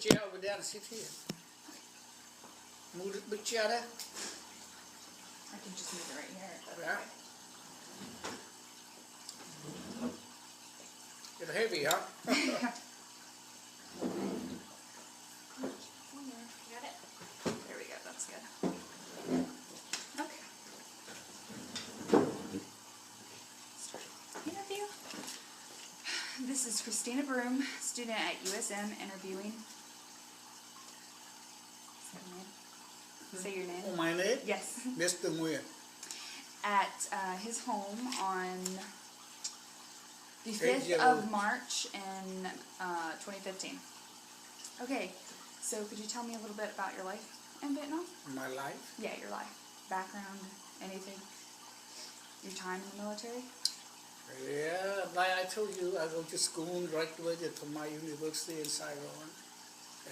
chair over there and sit here. Move the big chair there. I can just move it right here. Yeah. It's heavy, huh? Got it? There we go, that's good. Okay. Interview. This is Christina Broom, student at USM, interviewing. Say your name. Oh, my name? Yes. Mr. Nguyen. At his home on the 5th of March in 2015. Okay, so could you tell me a little bit about your life in Vietnam? My life? Yeah, your life. Background, anything? Your time in the military? Yeah, like I told you, I go to school, graduated from my university in Saigon,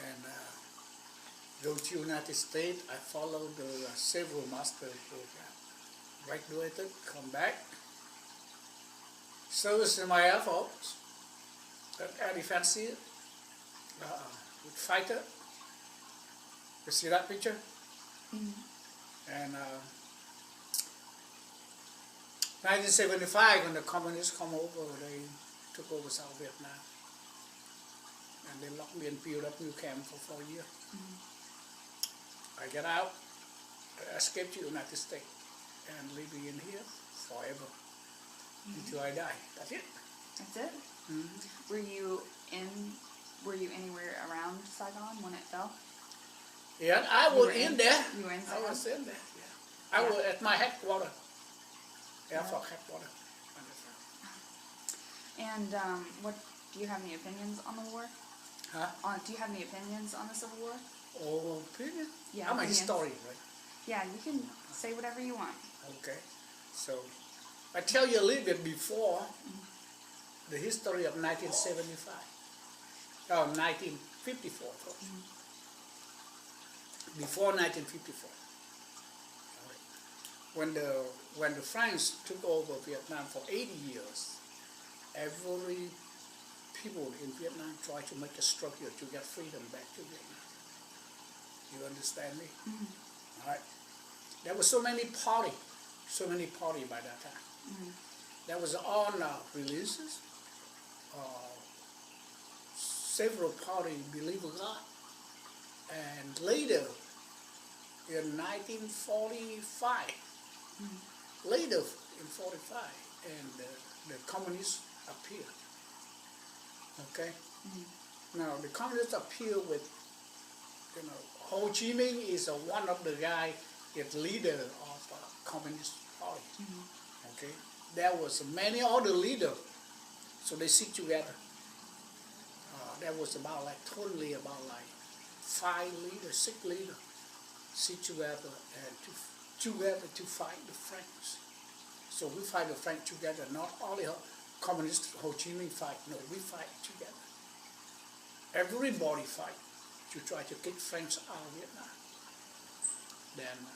and go to United States. I followed several master programs. Graduated, come back, service in my Air Force, air defense here, with fighter. You see that picture? Mm-hmm. And 1975, when the communists come over, they took over South Vietnam. And they locked me in built up new camp for 4 years. Mm-hmm. I get out, I escaped to the United States, and living in here forever, until I die. That's it. That's it? Mm-hmm. Were you anywhere around Saigon when it fell? Yeah, I was in there. You were in I Saigon? was in there, yeah. I was at my headquarters, Air Force headquarters. And what do you have any opinions on the war? Huh? Do you have any opinions on the Civil War? Oh, opinion? Yeah, I'm a opinions. historian, right? Yeah, you can say whatever you want. Okay. So, I tell you a little bit before the history of 1975. 1954 first. Before 1954. When the French took over Vietnam for 80 years, every people in Vietnam tried to make a struggle to get freedom back to Vietnam. You understand me? Mm-hmm. All right. There were so many party by that time. Mm-hmm. There was on releases. Several parties believe in God. And later, in 1945, later in 45, and the communists appeared. Okay? Now, the communists appeared with, Ho Chi Minh is one of the guys, is leader of Communist Party. Okay? There was many other leaders, so they sit together. There was about 5 leaders, 6 leaders sit together and to fight the French. So we fight the French together, not only communist Ho Chi Minh fight, no, we fight together. Everybody fight to try to kick French out of Vietnam. Then,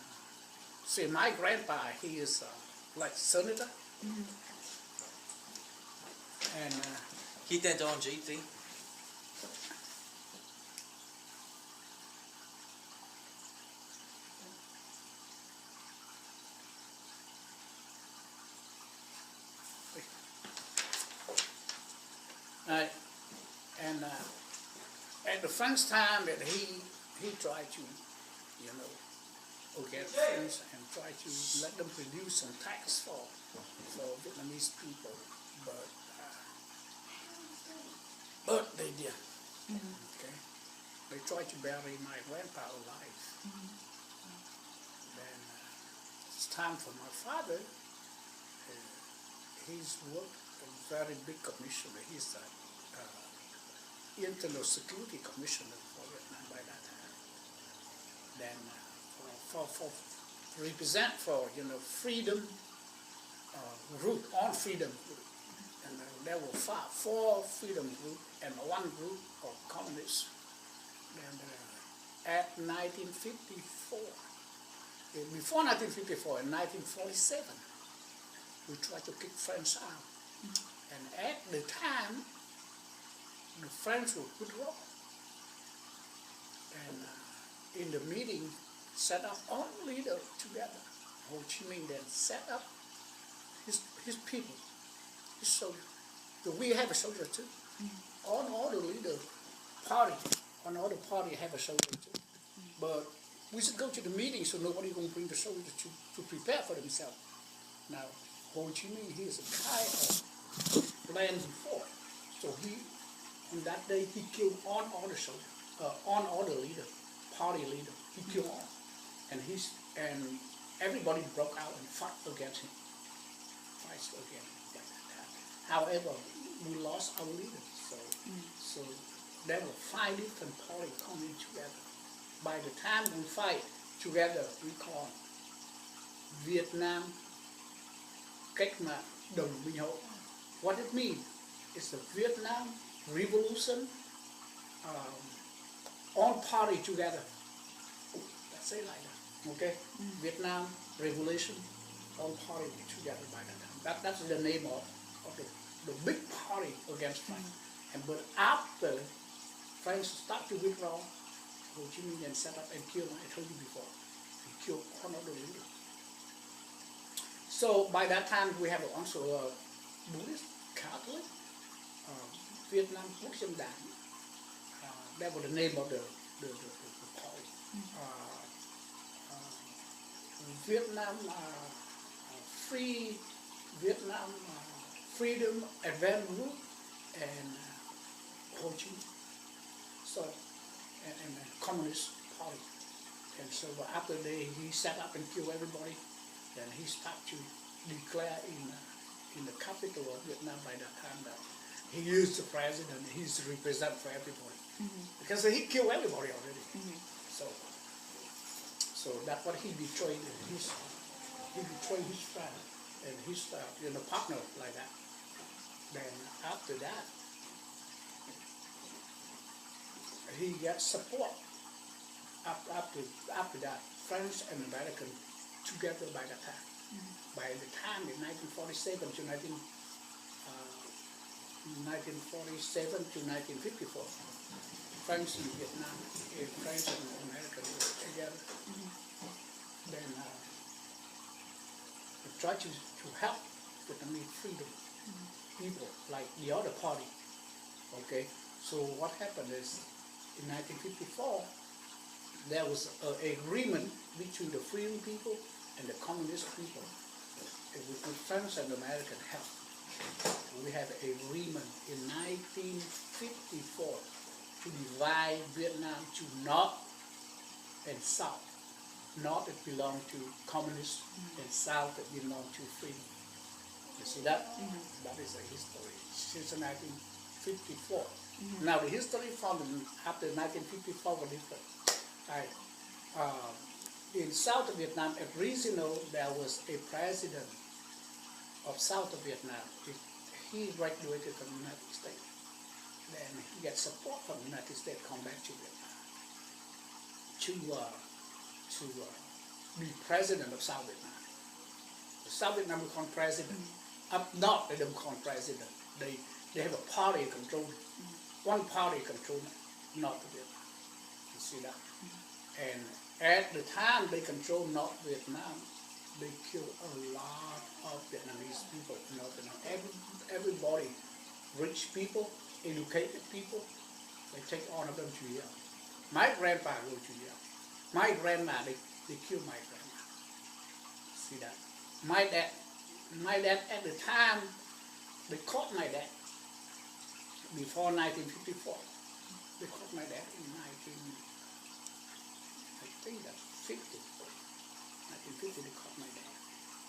see, my grandpa, he is like senator. And Keep that on, GT. and at the French time that he tried to, get French and try to let them produce some tax for Vietnamese people, but they did. Okay, they tried to bury my grandpa alive. Then it's time for my father. He's worked a very big commissioner. He's an internal security commissioner for Vietnam by that time. Then for represent for freedom group on freedom group, and there were 4 freedom group and 1 group of communists. And at 1954, before 1954, in 1947, we tried to kick French out. And at the time, the French would withdraw. And in the meeting, set up all leaders together. Ho Chi Minh then set up his people, his soldiers. So we have a soldier too. All the leaders, party, on all the party have a soldier too. But we should go to the meeting so nobody going to bring the soldiers to prepare for themselves. Now, Ho Chi Minh, he is a guy of land before. So on that day, he killed on all the soldiers, on all the leaders, party leaders. He killed all. And everybody broke out and fought against him. However, we lost our leaders. So there were 5 different parties coming together. By the time we fight together, we call Vietnam Cách mạng Đồng Minh Hậu. What it means is the Vietnam Revolution, all party together. Let's say like that, okay? Vietnam Revolution, all party together by that time. That's the name of the big party against France. But after France started to withdraw, Ho Chi Minh then set up and killed, I told you before, he killed all of the leaders. So by that time we have also a Buddhist, Catholic, Vietnam Christian Dang. That was the name of the party. Vietnam Vietnam Freedom Advance Group and Ho Chi Minh. So and Communist Party. And so after he set up and killed everybody, then he started to declare in the capital of Vietnam by that time that he is the president, he's the representative for everybody. Because he killed everybody already. So that's what he betrayed his friend and his partner like that. Then after that, he got support. After that, France and American together by that time. By the time in 1947 to 1954, France and Vietnam, France and America were together. Then they tried to help Vietnamese freedom people like the other party. Okay, so what happened is in 1954 there was an agreement between the freedom people and the communist people with France and American help. We have an agreement in 1954 to divide Vietnam to North and South. North it belonged to communists and South it belonged to freedom. You see that? That is a history since 1954. Now the history from after 1954 was different. In South of Vietnam, originally there was a president of South of Vietnam. He graduated from the United States. Then he got support from the United States to come back to Vietnam to be president of South Vietnam. The South Vietnam become president. Up north they don't become president. They have a party control. One party control North Vietnam. You see that? And at the time they control North Vietnam, they killed a lot of Vietnamese people. Everybody, rich people, educated people, they take all of them to jail. My grandpa go to jail. My grandma, they killed my grandma. See that? My dad at the time, they caught my dad before 1954. They caught my dad in 1950. 1950 they caught my dad.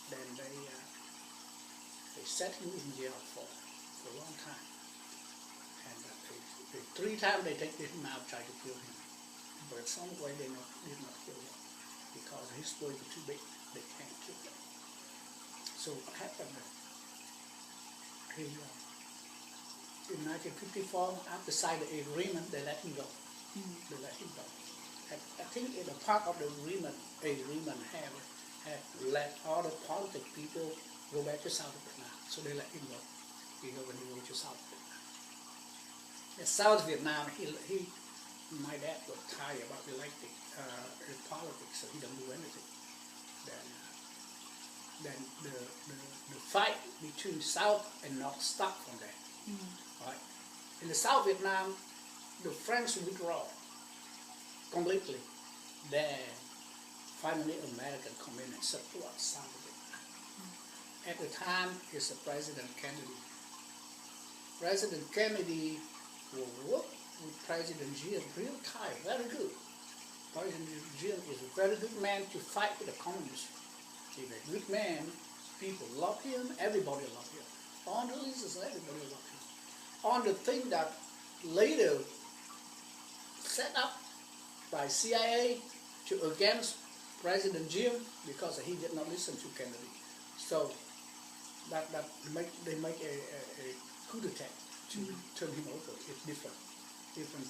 Then they set him in jail for a long time. And 3 times they take him out, try to kill him. But some way they did not kill him because his story was too big. They can't kill him. So what happened? In 1954, after signing the agreement, they let him go. They let him go. I think in a part of the agreement have let all the political people go back to South Vietnam. So they let him go. He go when he went to South Vietnam. In South Vietnam, my dad got tired about electing politics, so he don't do anything. Then the fight between South and North stopped from there. Right? In the South Vietnam, the French withdraw completely. Then finally American come in and support South Vietnam. At the time, it's President Kennedy. President Kennedy will work with President Diem real tight, very good. President Diem is a very good man to fight with the communists. He's a good man. People love him. Everybody love him. On the list, everybody love him. On the thing that later set up by CIA to against President Diem because he did not listen to Kennedy. So they make a coup d'etat to turn him over. It's different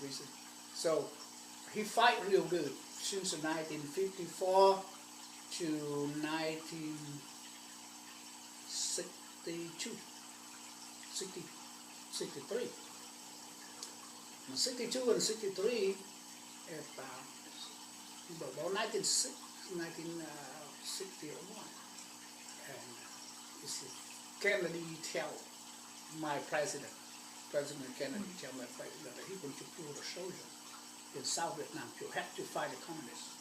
reason. So he fight real good since 1954 to 1962, 63. In 62 and 63, about 1961, and Kennedy tell my President Kennedy tell my president that he going to put a soldier in South Vietnam to have to fight the communists.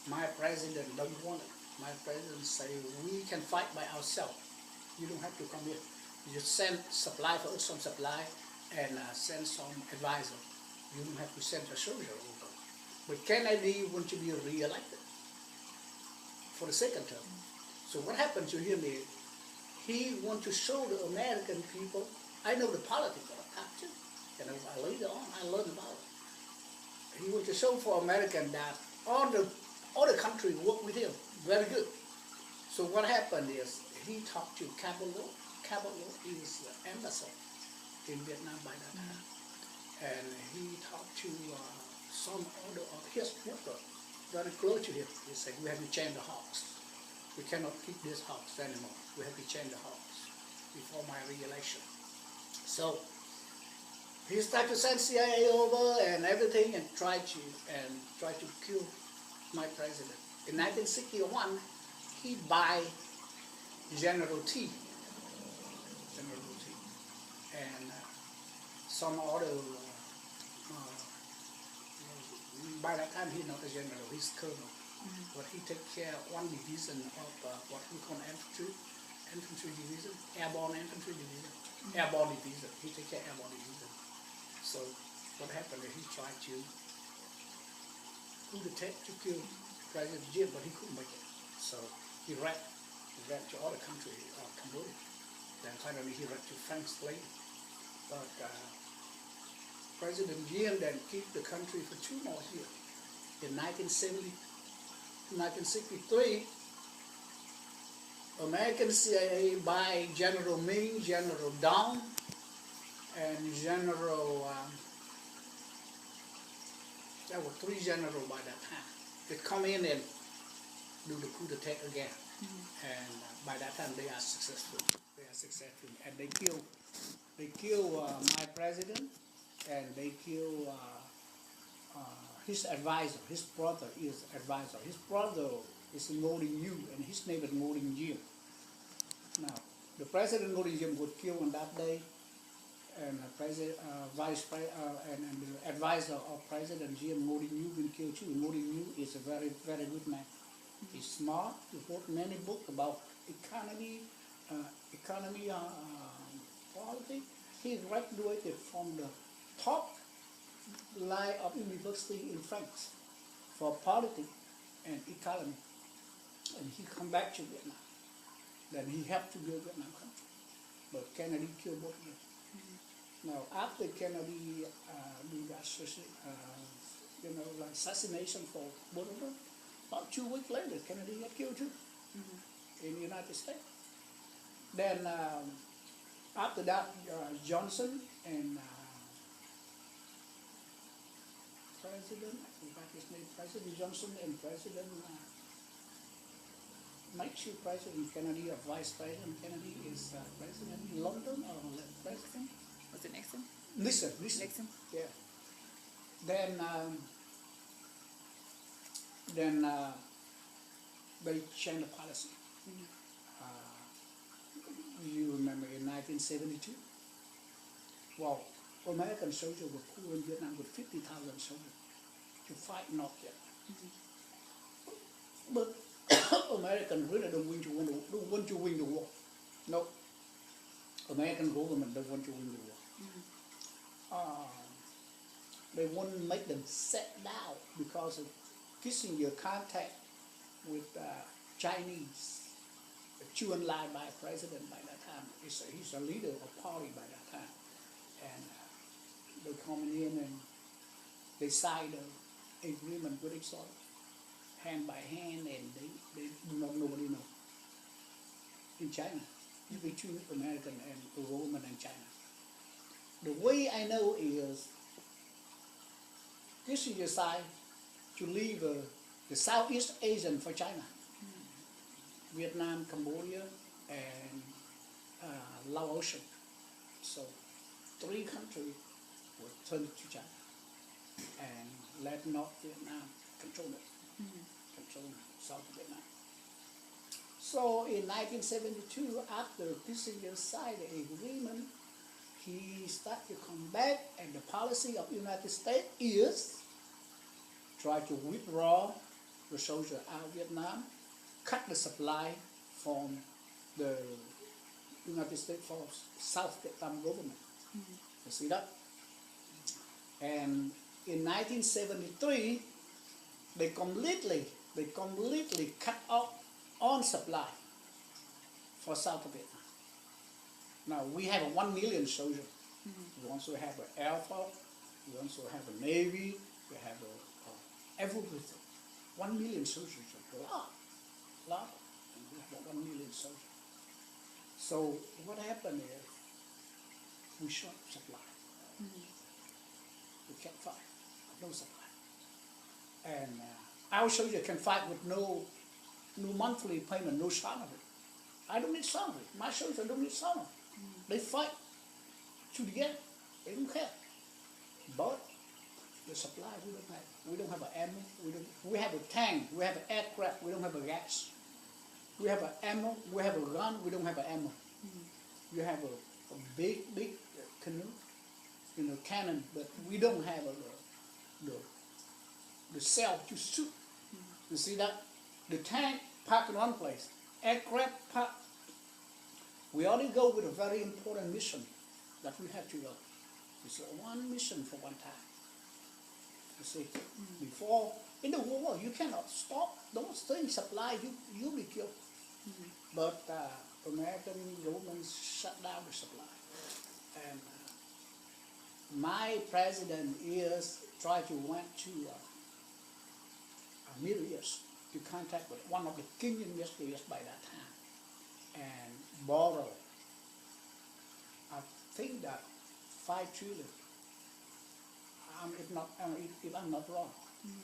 My president don't want it. My president say we can fight by ourselves. You don't have to come here. You just send supply for us, some supply, and send some advisor. You don't have to send a soldier over. But Kennedy want to be re-elected for the second term. So what happened to him is he want to show the American people. I know the politics of that too, and later on I learned about it. He want to show for American that all the country work with him very good. So what happened is he talked to Cabot. Cabot is the ambassador in Vietnam by that time, and he talked to some other of his workers very close to him. He said, "We have to change the house. We cannot keep this house anymore. We have to change the house before my re-election." So he started to send CIA over and everything, and try to kill my president. In 1961, he buy General T, and some other. By that time, he's not a general; he's colonel. But he take care of one division of what we call infantry division, airborne infantry division, airborne division. He take care of airborne division. So what happened is he tried to coup d'etat to kill President Diem, but he couldn't make it. So he ran to other country, Cambodia. Then finally he ran to France later. But President Nguyen then keep the country for 2 more years. In 1963, American CIA by General Ming, General Dong, and General, there were 3 generals by that time. They come in and do the coup d'etat again. And by that time they are successful. And they kill my president, and they kill his advisor. His brother is advisor. His brother is Nguyen, and his name is Nguyen. Now, the president Nguyen was killed on that day, and the and the advisor of President Diem, Nguyen, been killed too. Nguyen is a very, very good man. He's smart. He wrote many books about economy, politics. He graduated from the top line of university in France for politics and economy. And he come back to Vietnam. Then he helped to build Vietnam country. But Kennedy killed both of them. Now, after Kennedy do the assassination for both of them, about 2 weeks later, Kennedy got killed too in the United States. Then after that, Johnson and President, I forgot his name, President Johnson and President, not sure President Kennedy or Vice President Kennedy is President in London or President? Was it Nixon? Nixon. Nixon? Yeah. Then then they changed the policy. You remember in 1972? Well, American soldiers were put in Vietnam with 50,000 soldiers to fight North Vietnam. But Americans really don't want to win the war. No, American government don't want to win the war. They want to make them sit down because of Kissinger contact with Chinese. Chu Enlai by president by that time. He's a leader of party by that time. And they coming in and they signed an agreement with each other, hand by hand, and they do not nobody know. In China, between American and Roman and China. The way I know is Kissinger decided to leave the Southeast Asian for China. Vietnam, Cambodia, and Laos. So 3 countries were turned to China and let North Vietnam control it, control South Vietnam. So in 1972, after Kissinger signed the agreement, he started to come back, and the policy of the United States is try to withdraw the soldiers out of Vietnam, cut the supply from the United States for South Vietnam government. You see that? And in 1973, they completely cut off all supply for South Vietnam. Now we have 1 million soldiers. We also have an Air Force. We also have a Navy. We have everything. 1 million soldiers, a lot. And we have 1 million soldiers. So what happened is we short supply. We can't fight, no supply. And our soldiers can fight with no monthly payment, no salary. I don't need salary. My soldiers don't need salary. They fight to the end. They don't care. But the supply we don't have. We don't have an ammo. We have a tank. We have an aircraft. We don't have a gas. We have an ammo. We have a gun. We don't have an ammo. You have a big canoe, cannon, but we don't have the cell to shoot. You see that? The tank parked in one place. Aircraft parked. We only go with a very important mission that we have to go. It's one mission for one time. You see, before, in the war, you cannot stop those things, supply, you'll be killed. But American government shut down the supply. And my president is trying to went to Middle East to contact with one of the king investors by that time and borrow, I think that 5 trillion. If I'm not wrong.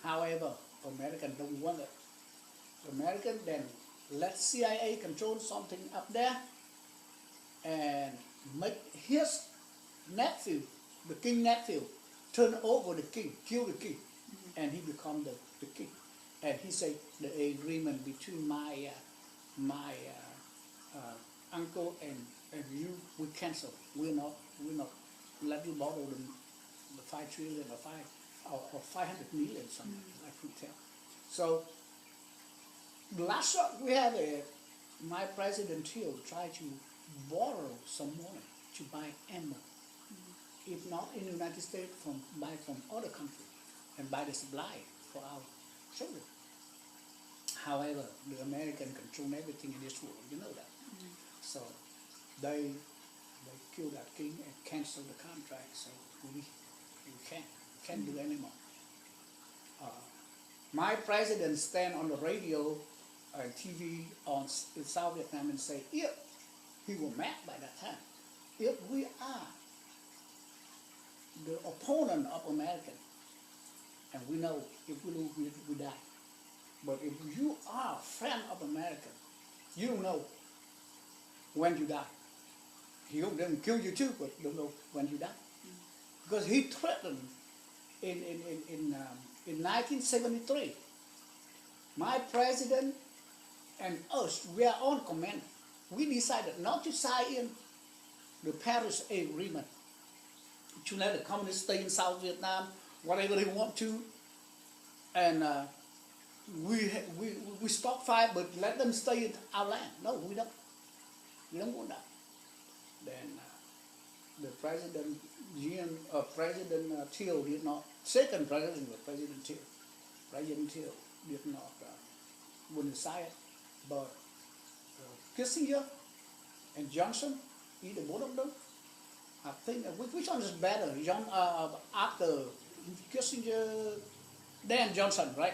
However, Americans don't want it. American then let CIA control something up there and make his nephew, the king nephew, turn over the king, kill the king, and he become the king. And he said the agreement between my uncle and you, we cancel. We're not let you borrow the 5 trillion or 500 million something, I could tell. So the last shot we have my president here tried to borrow some money to buy ammo. If not in the United States, buy from other countries and buy the supply for our soldiers. However, the Americans control everything in this world, you know that. So they killed that king and canceled the contract, so we can't do anymore. My president stand on the radio and TV in South Vietnam and say, if he was mad by that time, if we are the opponent of America, and we know if we lose, we die. But if you are a friend of America, you don't know when you die. He will then kill you too, but don't know when you die. Because he threatened in 1973, my president and us, we are on command. We decided not to sign in the Paris Agreement to let the communists stay in South Vietnam, whatever they want to, and we stop fire, but let them stay in our land. No, we don't. We don't want that. Then the President Nguyen, President Thiel did not. Second president was President Thiel. President Thiel did not wouldn't sign it, but Kissinger and Johnson, either both of them, I think which one is better? After Kissinger, then Johnson, right?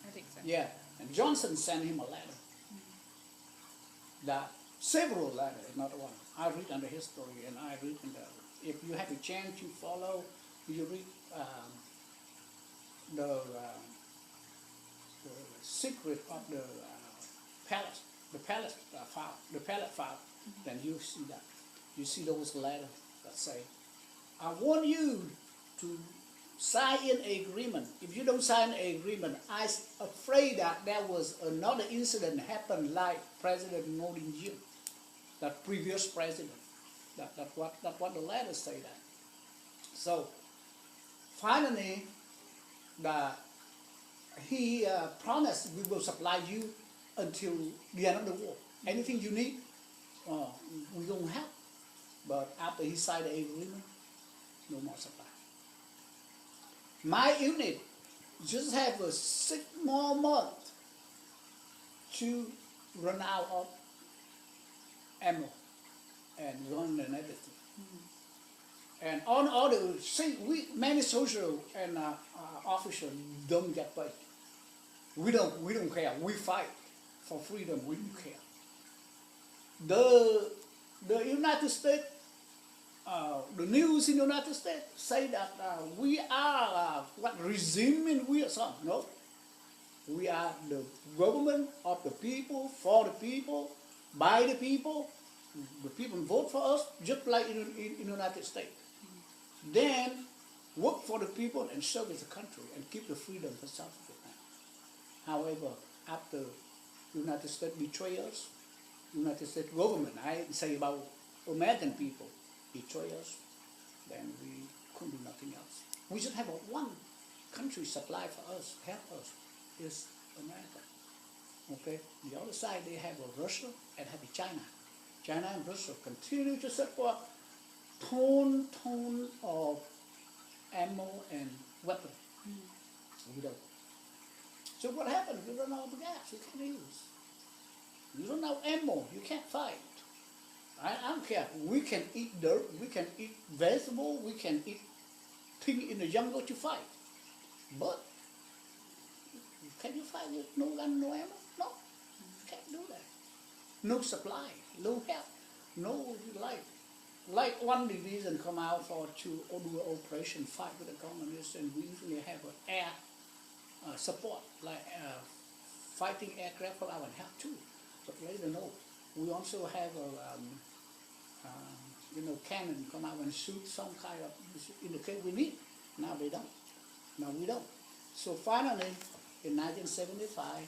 I think so. Yeah, and Johnson sent him a letter. That several letters, not one. I read under history, and I read in the. If you have a chance to follow, you read the secret of the palace, the palace file. Then you see that. You see those letters that say, "I want you to sign an agreement. If you don't sign an agreement, I'm afraid that there was another incident happened like President Nguyen, that previous president. That's what the letters say that. So finally, he promised we will supply you until the end of the war. Anything you need, we're going to help. But after he signed the agreement, no more supply. My unit just have 6 more months to run out of ammo and gun and everything. And on all the many social and officers don't get paid. We don't care. We fight for freedom. We don't care. The United States, the news in the United States say that we are what regime in we or something. No, we are the government of the people, for the people, by the people. The people vote for us, just like in the United States. Then work for the people and service the country and keep the freedom for South Vietnam. However, after the United States betray us, United States government, I say about American people, betray us, then we couldn't do nothing else. We should have one country supply for us, help us, is America. Okay? The other side, they have Russia and have China. China and Russia continue to support ton of ammo and weapons. We don't. So what happens? You run out of gas, you can't use. You run out of ammo, you can't fight. I don't care. We can eat dirt, we can eat vegetable, we can eat things in the jungle to fight. But can you fight with no gun, no ammo? No, you can't do that. No supply, no help, no like one division come out to do an operation fight with the communists, and we usually have an air support, like fighting aircraft for our help too. But later, no. We also have a cannon come out and shoot some kind of in the case we need. Now they don't. Now we don't. So finally, in 1975,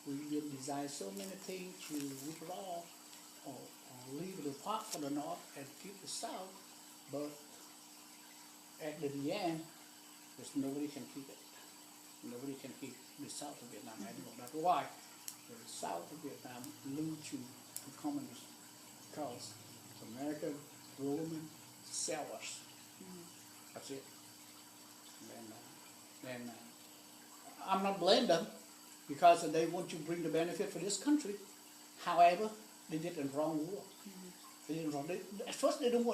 we did design so many things to withdraw or leave the part for the North and keep the South, but at the end, there's nobody can keep it. Nobody can keep the South of Vietnam anymore. That's why the South of Vietnam lose to the communists, because American government sell us. That's it. Then I'm not blaming them, because they want to bring the benefit for this country. However, they did a wrong war. They did wrong. At first, they don't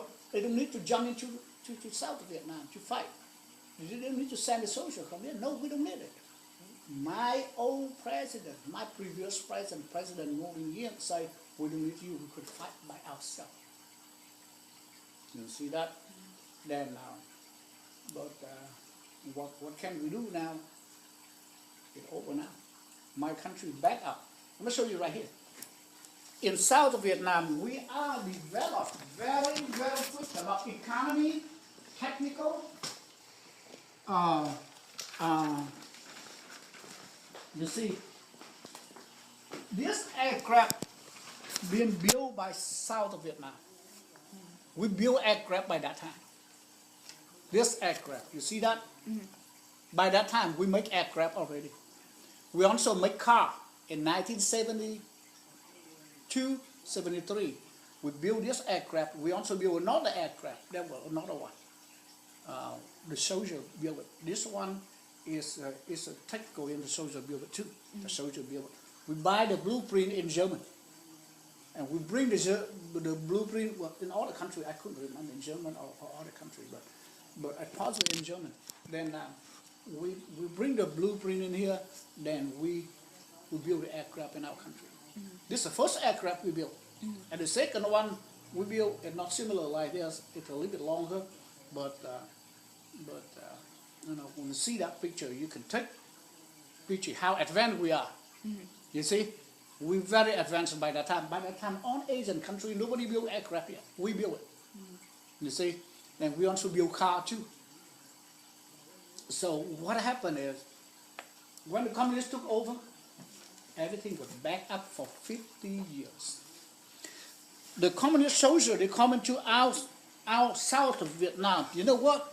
need to jump into to South Vietnam to fight. They don't need to send a soldier come in. No, we don't need it. My old president, my previous president, President Nguyen, said, we don't need you. We could fight by ourselves. You see that? Then, but what can we do now? It's over now. My country back up. I'm going to show you right here. In South Vietnam, we are developed very, very quick about economy, technical, You see, this aircraft being built by South of Vietnam. We built aircraft by that time. This aircraft, you see that? By that time, we make aircraft already. We also make car in 1972, 73. We built this aircraft. We also built another aircraft. There was another one. The soldier built it. This one is a technical, and the soldier built it too. The soldier built it. We buy the blueprint in German. And we bring the blueprint, well, in other countries, I couldn't remember in German or other countries, but I possibly in German. Then we bring the blueprint in here, then we build the aircraft in our country. This is the first aircraft we built. And the second one we built, and not similar like this, it's a little bit longer, but you know, when you see that picture, you can take picture how advanced we are. You see? We're very advanced by that time. By that time, all Asian countries, nobody built aircraft yet. We built it. You see? And we also build car too. So what happened is, when the communists took over, everything was back up for 50 years. The communist soldiers, they come into our south of Vietnam. You know what?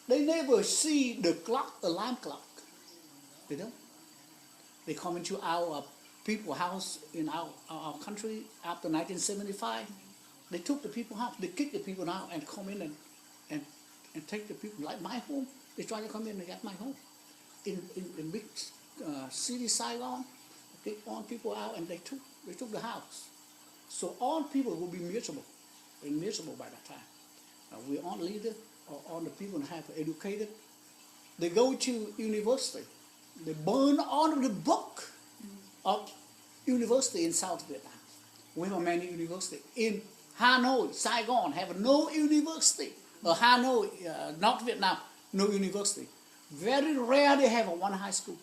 They never see the clock, the alarm clock. They don't. They come into our people house in our country after 1975. They took the people house, they kicked the people out and come in and take the people, like my home. They try to come in and get my home. In big city Saigon, they kicked all people out and they took the house. So all people will be miserable, by that time. We all leaders, or all the people have educated. They go to university. They burn all of the book of university in South Vietnam. We have many universities. In Hanoi, Saigon have no university. Hanoi, North Vietnam, no university. Very rare they have one high school.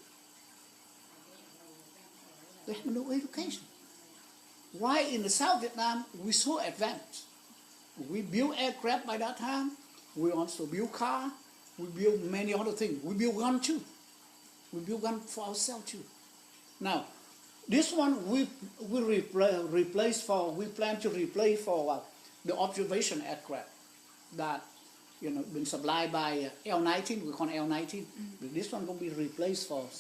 They have no education. Why in the South Vietnam we so advanced? We build aircraft by that time. We also build car. We build many other things. We build gun too. We build gun for ourselves too. Now, this one we plan to replace for the observation aircraft that been supplied by L-19. We call it L-19. But this one going to be replaced for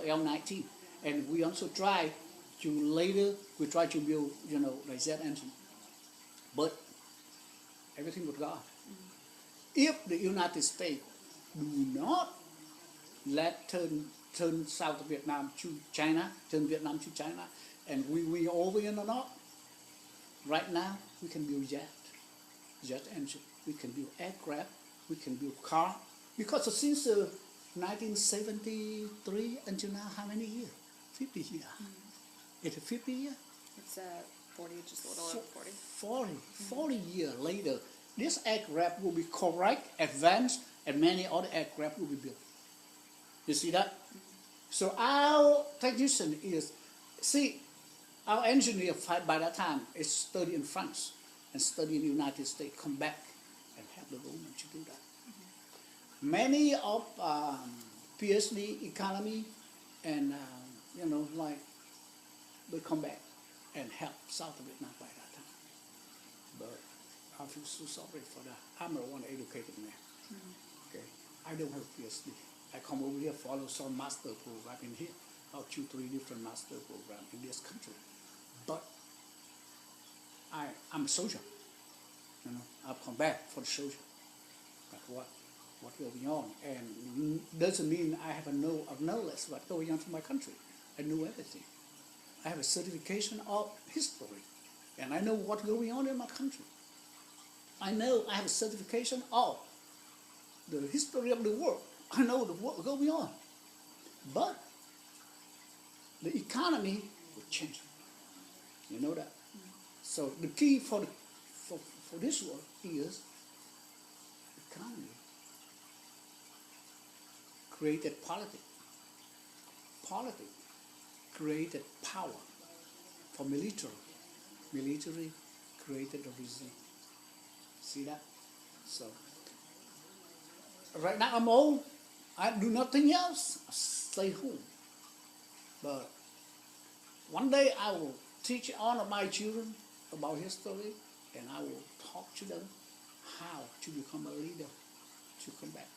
L-19, and we also try to build the jet engine, but everything with God. If the United States do not turn South Vietnam to China, turn Vietnam to China, and we over in the north, right now we can build jet engine, we can build aircraft, we can build car, because since 1973 until now, how many years? 50 years. It's a 50 year? It's 40, just a little over 40. 40 years later, this aircraft will be correct, advanced, and many other aircraft will be built. You see that? So our technician our engineer by that time is study in France and study in the United States, come back and help the government to do that. Many of PhD economy and they come back and help South Vietnam by that time. But I feel so sorry for that. I'm the one educated man. Okay, I don't have PhD. I come over here, follow some master program in here, or 2-3 different master programs in this country. But I'm a soldier. I've come back for the soldier. That's what going on, and doesn't mean I have a knowledge what's going on in my country. I know everything. I have a certification of history, and I know what's going on in my country. I have a certification of the history of the world. I know what's going on. But the economy will change. You know that? So the key for this world is economy. Created politics. Politics created power for military. Military created a regime. See that? So right now I'm old. I do nothing else. I stay home. But one day I will teach all of my children about history, and I will talk to them how to become a leader, to come back.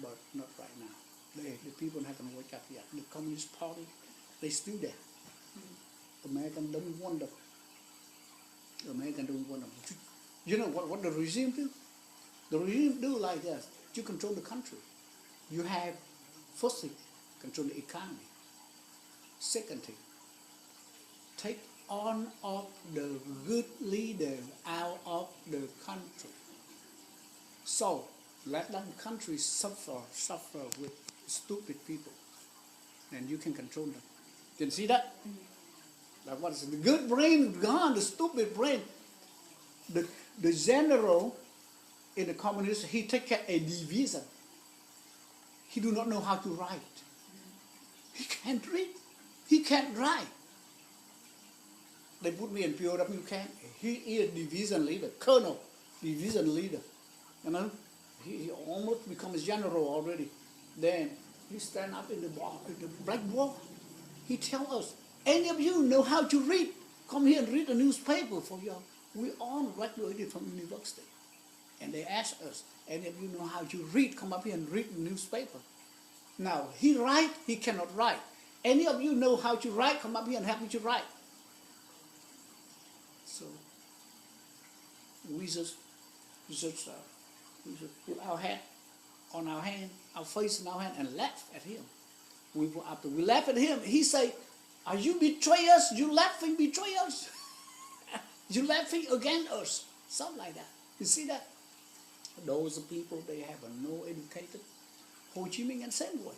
But not right now. The people haven't woke up yet. The Communist Party, they still there. American don't want them. American don't want them. You know what the regime do? The regime do like this. You control the country. You have, first thing, control the economy. Second thing, take on of the good leader out of the country. So, let the country suffer with stupid people. And you can control them. Can you see that? Like what is it? The good brain gone, the stupid brain. The general in the communist, he take a division. He do not know how to write. He can't read. He can't write. They put me in POW camp. He is division leader, colonel, division leader. You know, he almost becomes general already. Then he stand up in the blackboard. He tell us, any of you know how to read? Come here and read the newspaper for you. We all graduated from university. And they ask us, any of you know how to read? Come up here and read the newspaper. Now, he write, he cannot write. Any of you know how to write? Come up here and help me to write. So, we just put our hand on our hand, our face in our hand, and laugh at him. After we laugh at him, he say, are you betray us? You laughing betray us? You laughing against us? Something like that. You see that? Those people, they have no educated. Ho Chi Minh and same way.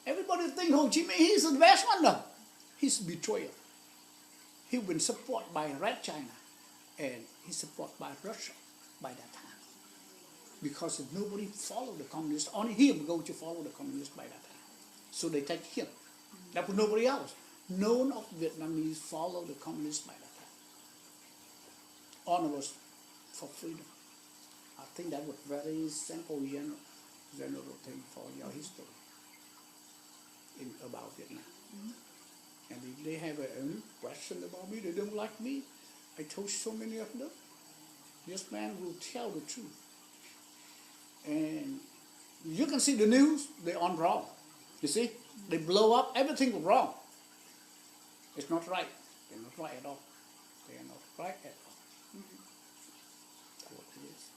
Everybody think Ho Chi Minh, he's the best one. No. He's a betrayer. He been supported by Red China. And he's supported by Russia by that time. Because if nobody followed the communists, only him go to follow the communists by that time. So they take him. That was nobody else. None of Vietnamese follow the communists by that time. All of us for freedom. I think that was very simple general thing for your history about Vietnam. And if they have any question about me, they don't like me, I told so many of them, this man will tell the truth. And you can see the news, they're on wrong. You see, they blow up, everything was wrong. It's not right. They're not right at all. They are not right at all. What it is.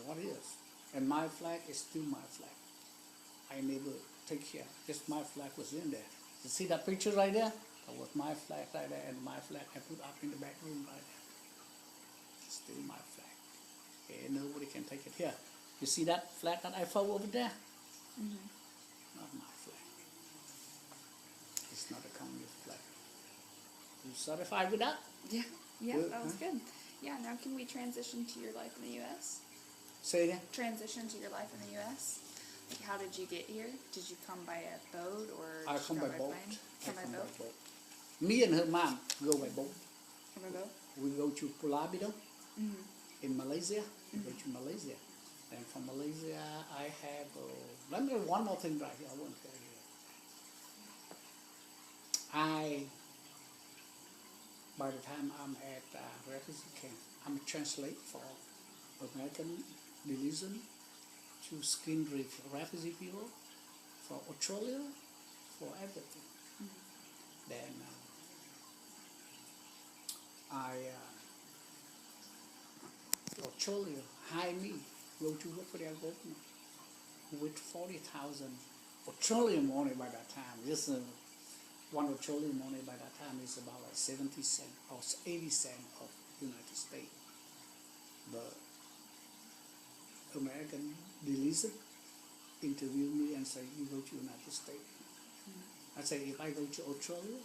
What is. And my flag is still my flag. I never take care. Just my flag was in there. You see that picture right there? That was my flag right there, and my flag I put up in the back room right there. It's still my flag. And nobody can take it here. You see that flag that I fold over there? Not my flag. It's not a communist flag. You satisfied with that? Yeah, Good, that was good. Yeah, now can we transition to your life in the U.S.? Say again? Transition to your life in the U.S.? Like, how did you get here? Did you come by a boat or I did you come by boat. plane? Come by boat? Me and her mom go by boat. Come by boat? We go to Pulau Bidong in Malaysia. We go to Malaysia. And from Malaysia, I have, let me one more thing right here. I want to tell you. By the time I'm at refugee camp, I'm a translator for American religion to skin refugee people, for Australia, for everything. Then Australia hired me, go to work for their government with 40,000 Australian money by that time. This one Australian money by that time is about like 70 cents or 80 cents of United States. But American religion interviewed me and said, you go to United States. I said, if I go to Australia,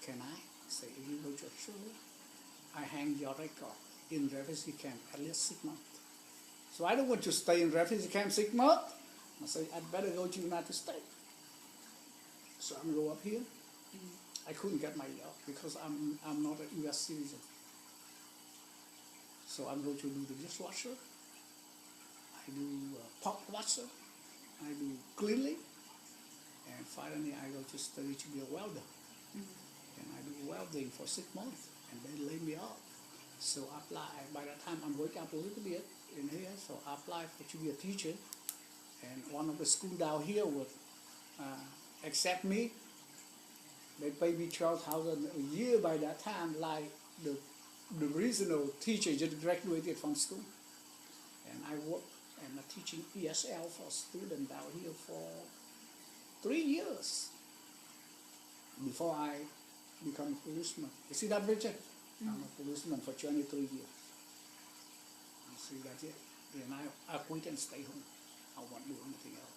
can I? I said, if you go to Australia, I hang your record in refugee camp at least 6 months. So I don't want to stay in refugee camp 6 months. I said, I'd better go to United States. So I'm go up here. I couldn't get my job because I'm not a U.S. citizen. So I'm going to do the dishwasher. I do pot washer. I do cleaning, and finally I go to study to be a welder. And I do welding for 6 months, and they lay me off. So I apply. By that time I'm waking up a little bit in here, so I applied to be a teacher. And one of the school down here would accept me. They pay me 12,000 a year by that time, like the regional teacher just graduated from school. And I work and I'm teaching ESL for students down here for 3 years before I become a policeman. You see that, Richard? I'm a policeman for 23 years. You see that yet? And I quit and stay home. I won't do anything else.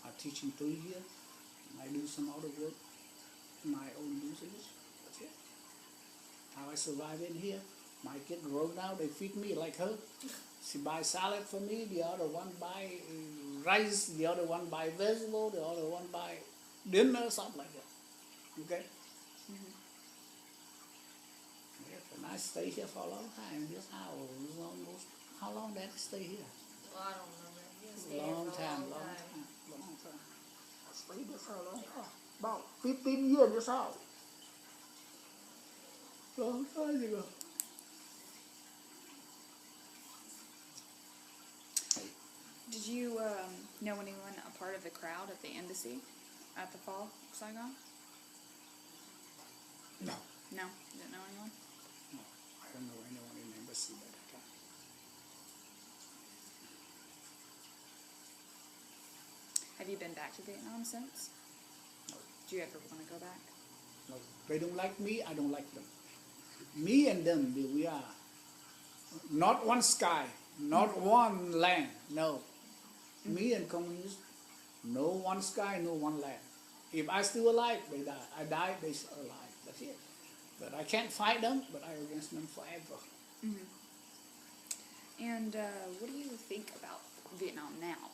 I'm teaching 3 years, and I do some other work in my own business. That's it. How I survive in here. My kid grow now, they feed me like her. She buys salad for me, the other one buy rice, the other one buy vegetable, the other one buy dinner, something like that. Okay? Yes, and I stay here for a long time. This house is almost, how long did I stay here? Well, I don't remember. You stayed here Long for a time. I stayed here for a long time. About 15 years this house. Long time ago. Did you know anyone a part of the crowd at the embassy at the fall Saigon? No. No, you didn't know anyone? No, I don't know anyone in the embassy at that time. Have you been back to Vietnam since? No. Do you ever want to go back? No. They don't like me, I don't like them. Me and them, we are not one sky, not one land, no. Me and communists, no one sky, no one land. If I still alive, they die. I die, they still alive. That's it. But I can't fight them, but I against them forever. And what do you think about Vietnam now?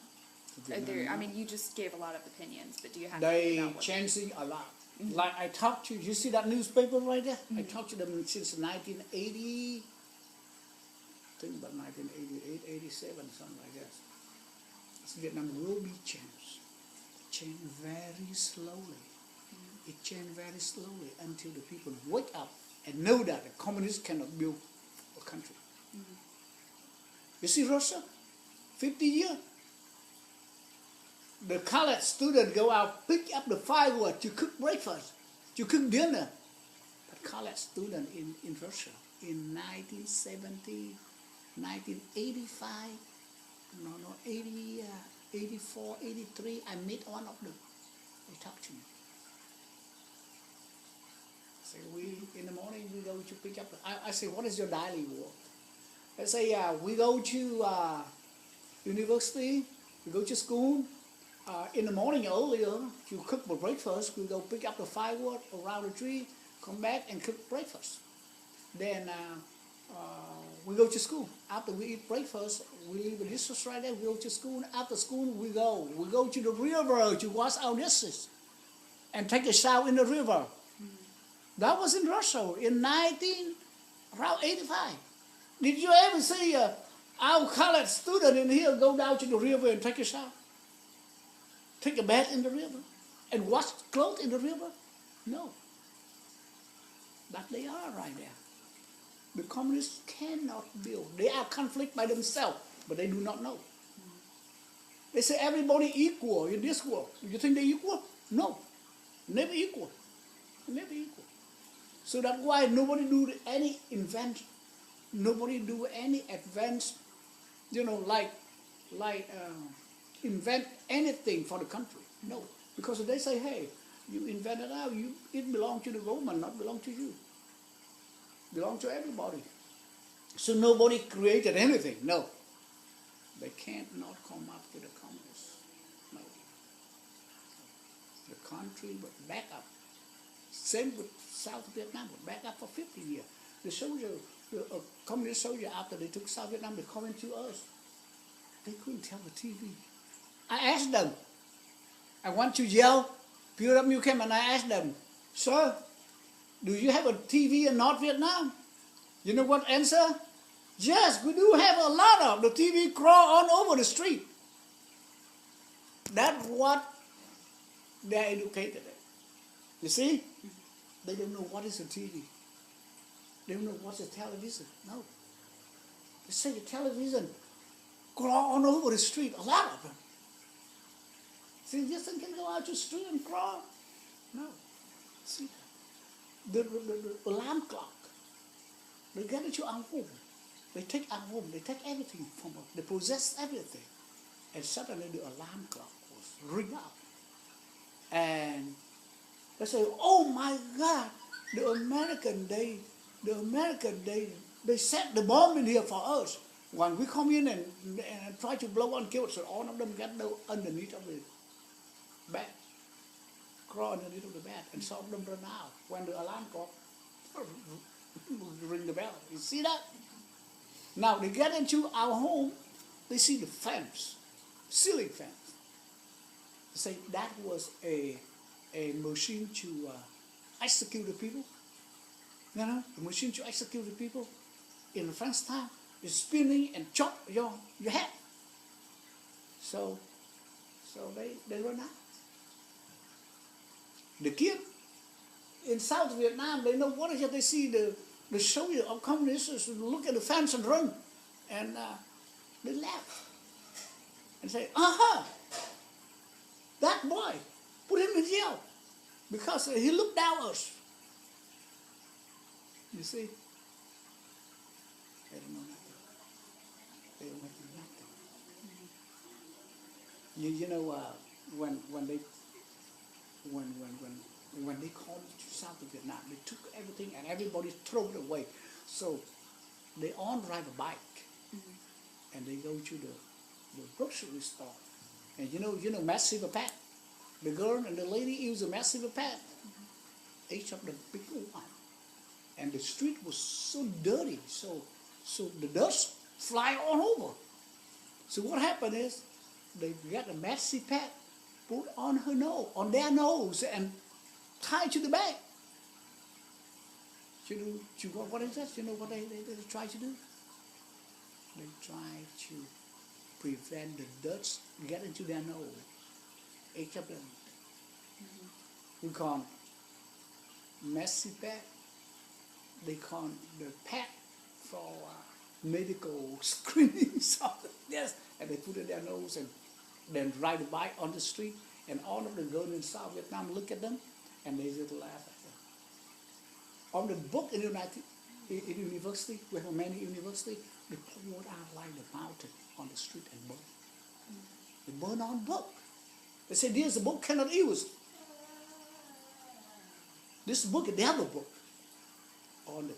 Vietnam now? I mean, you just gave a lot of opinions, but do you have They about what changing a lot. Like I talked to, you see that newspaper right there? I talked to them since 1980, I think about 1988, 87, something like that. Vietnam will be changed. Change very slowly. It changed very slowly until the people wake up and know that the communists cannot build a country. You see Russia, 50 years. The college students go out, pick up the firewood to cook breakfast, to cook dinner. But college student in Russia in 1970, 1985, 84, 83, I met one of them. They talked to me. I say, in the morning we go to pick up, I say, what is your daily work? They say, we go to university, we go to school. In the morning earlier, you cook for breakfast, we go pick up the firewood around the tree, come back and cook breakfast. Then we go to school. After we eat breakfast, we leave the dishes right there, we go to school. After school, we go to the river to wash our dishes and take a shower in the river. That was in Russia in around 85. Did you ever see our college student in here go down to the river and take a shower? Take a bath in the river and wash clothes in the river? No. But they are right there. The communists cannot build. They are conflict by themselves, but they do not know. They say everybody equal in this world. You think they equal? No. Never equal. Never equal. So that's why nobody do any invention. Nobody do any advance, invent anything for the country. No. Because they say, hey, you invented out, it belongs to the government, not belong to you. Belong to everybody. So nobody created anything. No. They can't not come up with the communists. No. The country would back up. Same with South Vietnam, would back up for 50 years. The soldier, the communist soldier, after they took South Vietnam, they come into us. They couldn't tell the TV. I asked them. I want to yell, POW came, and I asked them, sir, do you have a TV in North Vietnam? You know what answer? Yes, we do have a lot of the TV crawl on over the street. That's what they're educated at. You see? They don't know what is a TV. They don't know what's a television. No. They say the television crawl all over the street, a lot of them. See, this thing can go out your street and crawl. No. See, the alarm clock, they get into our home. They take our home. They take everything from us. They possess everything. And suddenly the alarm clock was ring out. And they say, oh my God, the American, they set the bomb in here for us. When we come in and try to blow and kill, so all of them get underneath of the bed, crawl underneath of the bed, and some of them run out when the alarm clock ring the bell. You see that? Now they get into our home, they see the fence, ceiling fence. They say that was a machine to execute the people. You know, the machine to execute the people. In the French time, it's spinning and chop your head. So they run out. The kid in South Vietnam, they know what is it. They see the soldier of communists look at the fence and run. And they laugh. And say, that boy, put him in jail. Because he looked down us. You see? They don't know nothing. They don't know nothing. You know, when they called to South Vietnam, they took everything and everybody threw it away. So they all drive a bike, and they go to the grocery store. And you know, massive pad. The girl and the lady use a massive pad. Each of them big one. And the street was so dirty, so the dust fly all over. So what happened is they got a maxi pad, put on their nose, and tie to the back. What is that? You know what they try to do? They try to prevent the dust getting to their nose. Each of them. We call messy pad. They call the pad for medical screening something. Yes, and they put it in their nose and then ride a bike on the street, and all of the girls in South Vietnam look at them and they just laugh at them. On the book in university, we have many universities, they pour out like the mountain on the street and burn. They burn on book. They say, this book cannot use. This book is the other book. On the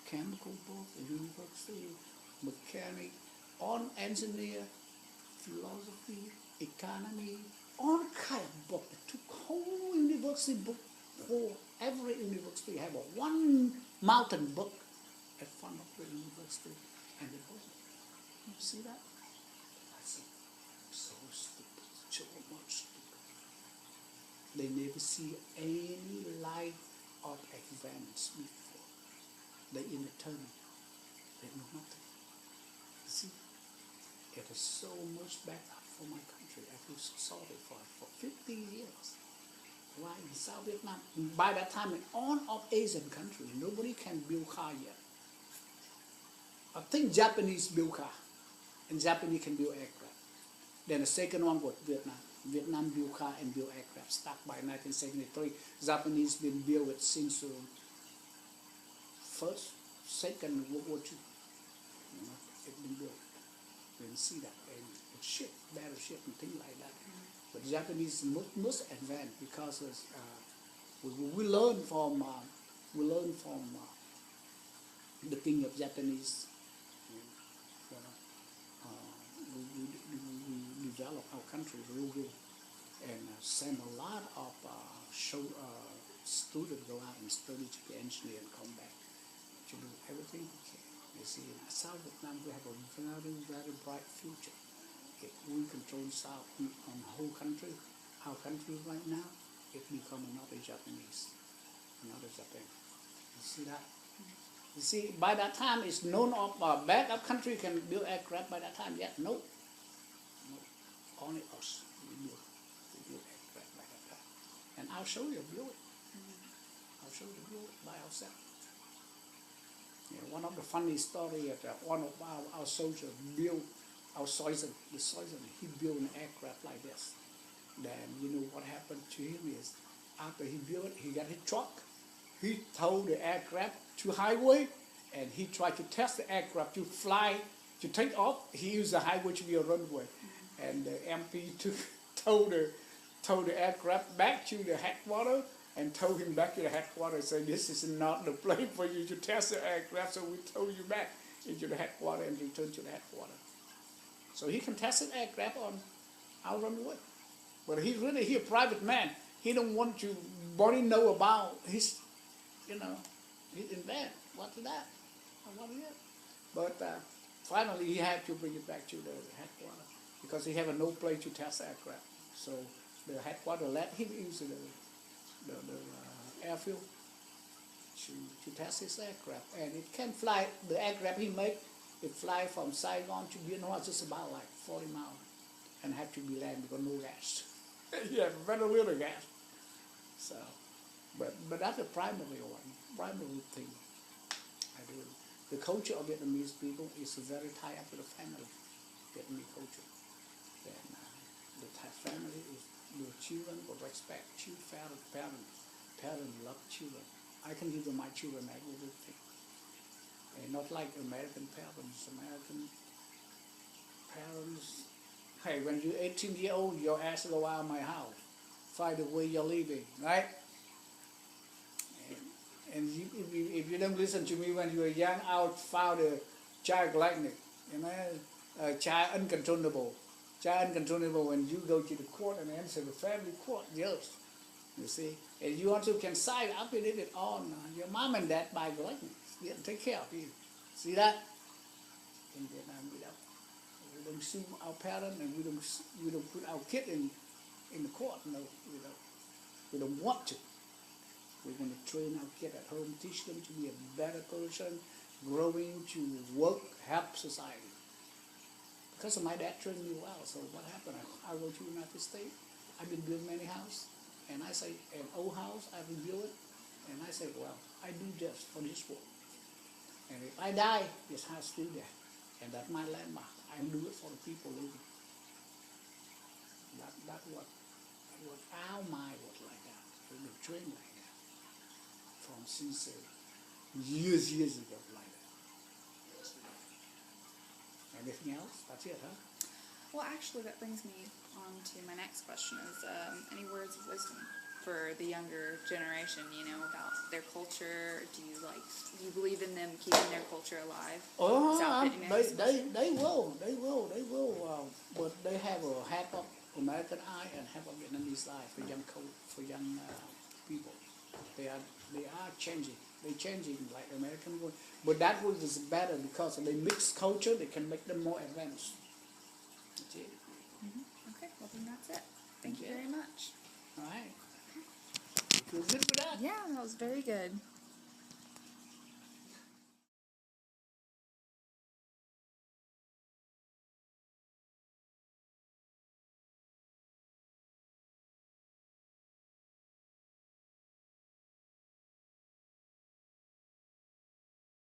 chemical book, the university, mechanic, on engineer, philosophy, economy, all kind of book. They took whole university book for every university have a one mountain book in front of the university and the book. You see that? I said, so stupid, so much stupid. They never see any light of advance before. They in the tunnel. They know nothing. You see? It is so much bad for my country. I feel so sorry for 50 years. Why in South Vietnam? By that time, in all of Asian countries, nobody can build car yet. I think Japanese build car, and Japanese can build aircraft. Then the second one was Vietnam. Vietnam built car and built aircraft. Start by 1973. Japanese been built it since first, second World War II. You know, it been built. You can see that. And ship, battleship and things like that. But Japanese most advanced because we learn from the king of Japanese. We develop our country real good and send a lot of students go out and study to be engineer and come back to do everything we can. You see, in South Vietnam we have a very, very bright future. If we control South on the whole country, our country right now, it become another Japanese, another Japan. You see that? You see, by that time, it's known of backup country can build aircraft by that time. Yet, no. Only us. We I'll show you a build. I'll show you the build by ourselves. Yeah, one of the funny story is that one of our soldiers built our sergeant, the sergeant, he built an aircraft like this. Then you know what happened to him is after he built it, he got his truck. He towed the aircraft to highway, and he tried to test the aircraft to fly, to take off. He used the highway to be a runway, and the MP towed the aircraft back to the headquarters and towed him back to the headquarters. And said, "This is not the place for you to test the aircraft, so we towed you back into the headquarters and returned to the headquarters." So he can test an aircraft on our runway. But he's really a private man. He don't want to body know about his, his invent. What's that? What is it? But finally he had to bring it back to the headquarters because he had no place to test the aircraft. So the headquarters let him use the airfield to test his aircraft. And it can fly, the aircraft he made, it fly from Saigon to Bien Hoa just about like 40 miles and have to be landed because no gas. Yeah, very little gas. So, but that's the primary thing I do. The culture of Vietnamese people is very tied up to the family, Vietnamese culture. Then the Thai family is the children will respect parents love children. I can give them my children everything. And not like American parents. American parents, hey, when you're 18 years old, your ass go out of my house. Find the way you're living, right? And if you don't listen to me when you were young, I'll found a child likeness, a child uncontrollable. Child uncontrollable when you go to the court and answer the family court, yes. You see? And you also can sign up in it on your mom and dad by likeness. Yeah, take care of you. See that? In Vietnam, we don't sue our parents, and we don't put our kid in the court. No, we don't want to. We're going to train our kid at home, teach them to be a better person, growing to work, help society. Because of my dad trained me well. So what happened? I go to the United States. I've been building many houses, and I say an old house I rebuild it, and I say, well, I do this for this world. And if I die, this house still there. And that's my landmark. I do it for the people living. That's what our mind was like that. We were trained like that. From since years ago like that. Anything else? That's it, huh? Well, actually, that brings me on to my next question is any words of wisdom for the younger generation, about their culture? Do you believe in them keeping their culture alive? They will. But they have a half of American eye and half of Vietnamese eye for young people. They are changing. They're changing like American world. But that world is better because they mix culture. They can make them more advanced. That's it. Okay, well then that's it. Thank you very much. All right. Feel good with that? Yeah, that was very good.